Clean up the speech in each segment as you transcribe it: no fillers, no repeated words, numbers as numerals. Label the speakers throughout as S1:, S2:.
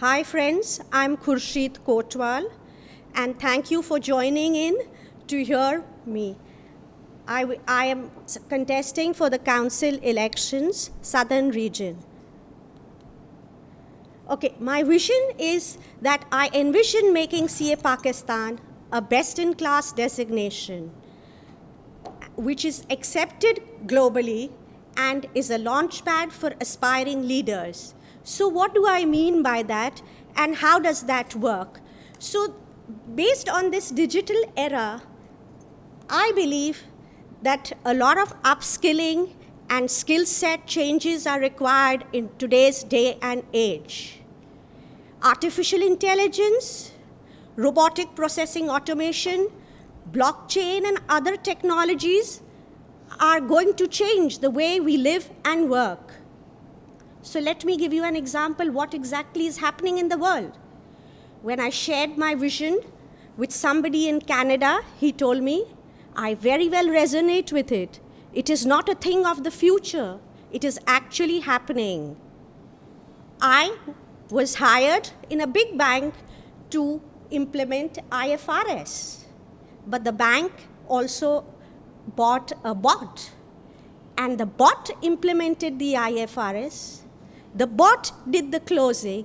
S1: Hi friends, I'm Khurshid Kotwal and thank you for joining in to hear me. I am contesting for the council elections, Southern region. Okay, my vision is that I envision making CA Pakistan a best-in-class designation, which is accepted globally and is a launchpad for aspiring leaders. So what do I mean by that, and how does that work? So based on this digital era, I believe that a lot of upskilling and skill set changes are required in today's day and age. Artificial intelligence, robotic processing automation, blockchain and other technologies are going to change the way we live and work. So let me give you an example what exactly is happening in the world. When I shared my vision with somebody in Canada, he told me, I very well resonate with it. It is not a thing of the future. It is actually happening. I was hired in a big bank to implement IFRS. But the bank also bought a bot. And the bot implemented the IFRS. The bot did the closing.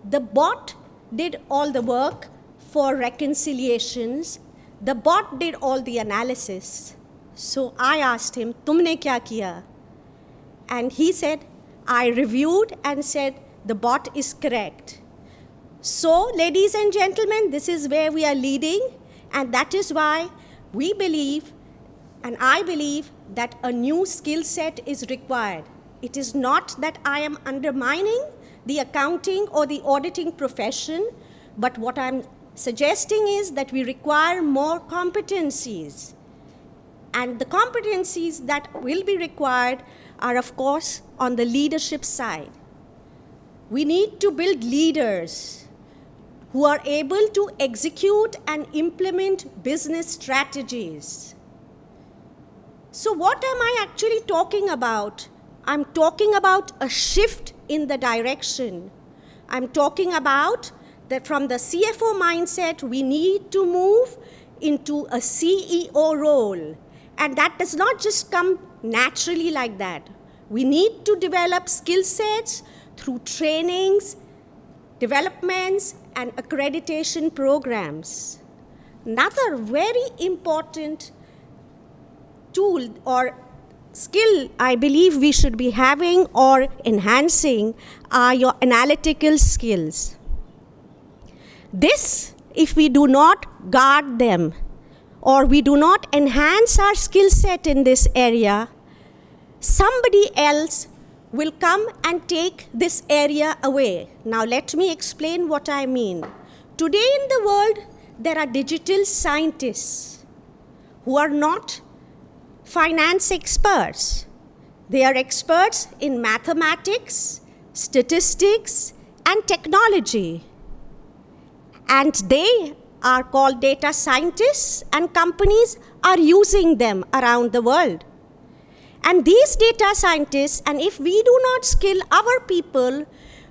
S1: The bot did all the work for reconciliations. The bot did all the analysis. So I asked him, "Tumne kya kiya?" And he said, I reviewed and said, the bot is correct. So, ladies and gentlemen, this is where we are leading, and that is why we believe, and I believe, that a new skill set is required. It is not that I am undermining the accounting or the auditing profession, but what I'm suggesting is that we require more competencies. And the competencies that will be required are, of course, on the leadership side. We need to build leaders who are able to execute and implement business strategies. So what am I actually talking about? I'm talking about a shift in the direction. I'm talking about that from the CFO mindset, we need to move into a CEO role. And that does not just come naturally like that. We need to develop skill sets through trainings, developments, and accreditation programs. Another very important tool or skill I believe we should be having or enhancing are your analytical skills. This, if we do not guard them or we do not enhance our skill set in this area, somebody else will come and take this area away. Now let me explain what I mean. Today in the world, there are digital scientists who are not finance experts. They are experts in mathematics, statistics, and technology. And they are called data scientists, and companies are using them around the world. And these data scientists, and if we do not skill our people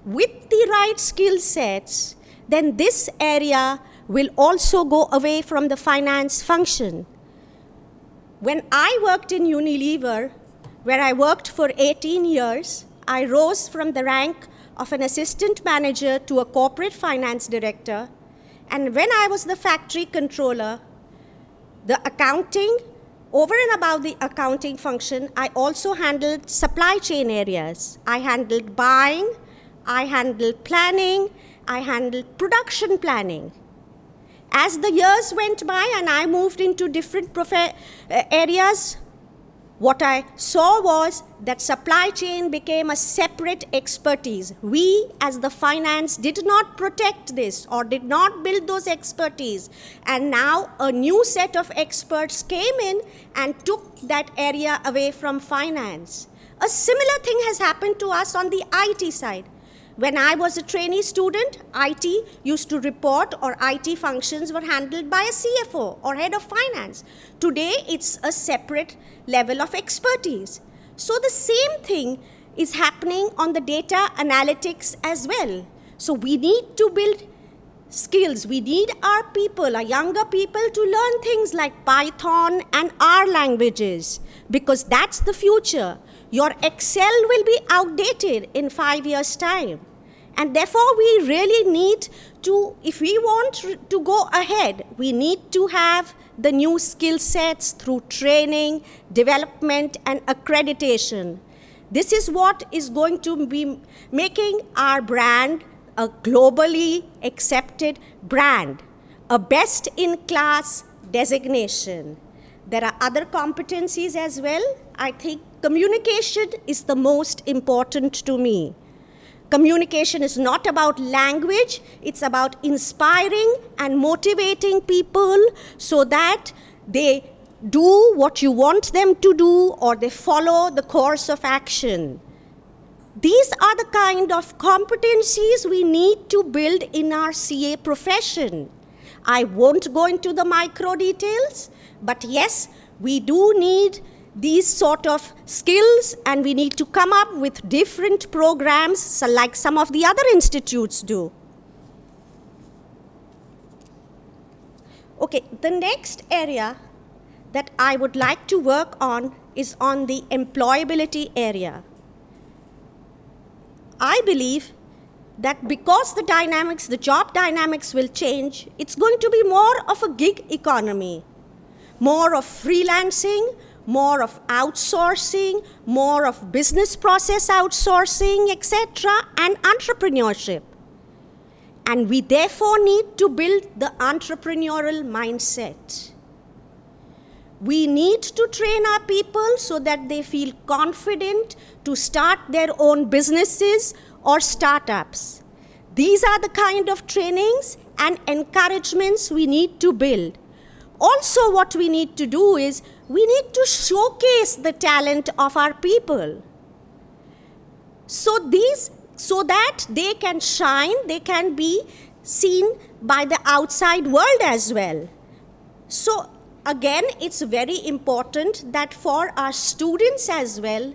S1: with the right skill sets, then this area will also go away from the finance function. When I worked in Unilever, where I worked for 18 years, I rose from the rank of an assistant manager to a corporate finance director. And when I was the factory controller, the accounting, over and above the accounting function, I also handled supply chain areas. I handled buying, I handled planning, I handled production planning. As the years went by and I moved into different areas, what I saw was that supply chain became a separate expertise. We, as the finance, did not protect this or did not build those expertise. And now a new set of experts came in and took that area away from finance. A similar thing has happened to us on the IT side. When I was a trainee student, IT used to report or IT functions were handled by a CFO or head of finance. Today, it's a separate level of expertise. So the same thing is happening on the data analytics as well. So we need to build skills. We need our people, our younger people, to learn things like Python and R languages, because that's the future. Your Excel will be outdated in 5 years' time. And therefore, we really need to, if we want to go ahead, we need to have the new skill sets through training, development, and accreditation. This is what is going to be making our brand a globally accepted brand, a best-in-class designation. There are other competencies as well. I think communication is the most important to me. Communication is not about language, it's about inspiring and motivating people so that they do what you want them to do or they follow the course of action. These are the kind of competencies we need to build in our CA profession. I won't go into the micro details, but yes, we do need these sort of skills, and we need to come up with different programs, so like some of the other institutes do. Okay, the next area that I would like to work on is on the employability area. I believe that because the dynamics, the job dynamics will change, it's going to be more of a gig economy, more of freelancing, more of outsourcing, more of business process outsourcing, etc., and entrepreneurship. And we therefore need to build the entrepreneurial mindset. We need to train our people so that they feel confident to start their own businesses or startups. These are the kind of trainings and encouragements we need to build. Also, what we need to do is we need to showcase the talent of our people. So that they can shine, they can be seen by the outside world as well. So again, it's very important that for our students as well,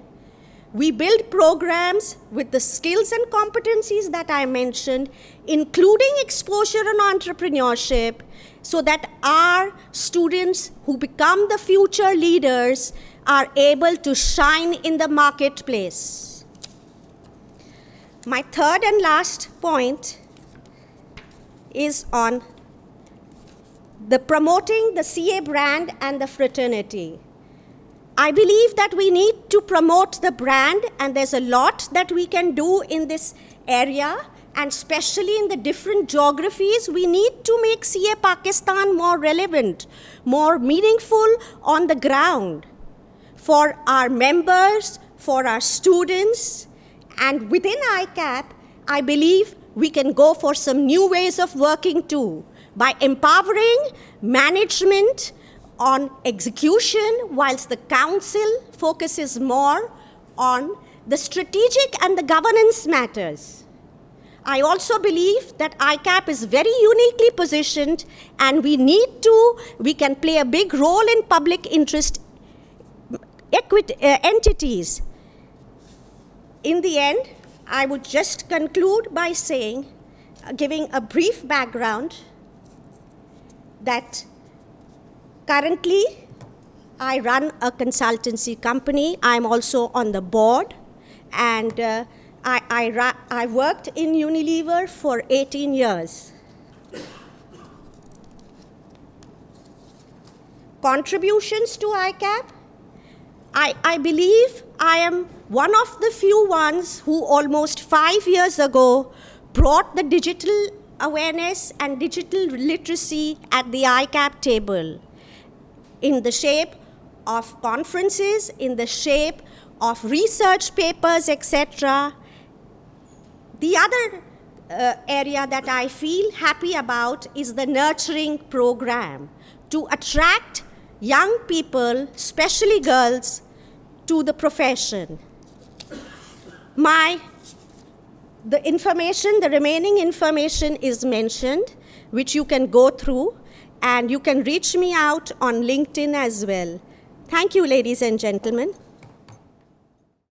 S1: we build programs with the skills and competencies that I mentioned, including exposure on entrepreneurship, so that our students who become the future leaders are able to shine in the marketplace. My third and last point is on the promoting the CA brand and the fraternity. I believe that we need to promote the brand, and there's a lot that we can do in this area, and especially in the different geographies, we need to make CA Pakistan more relevant, more meaningful on the ground for our members, for our students. And within ICAP, I believe we can go for some new ways of working too, by empowering management on execution, whilst the council focuses more on the strategic and the governance matters. I also believe that ICAP is very uniquely positioned, and we can play a big role in public interest entities. In the end, I would just conclude by saying, giving a brief background, that currently I run a consultancy company. I'm also on the board, and I worked in Unilever for 18 years. Contributions to ICAP, I believe I am one of the few ones who almost 5 years ago brought the digital awareness and digital literacy at the ICAP table, in the shape of conferences, in the shape of research papers, etc. The other area that I feel happy about is the nurturing program to attract young people, especially girls, to the profession. The remaining information is mentioned, which you can go through, and you can reach me out on LinkedIn as well. Thank you, ladies and gentlemen.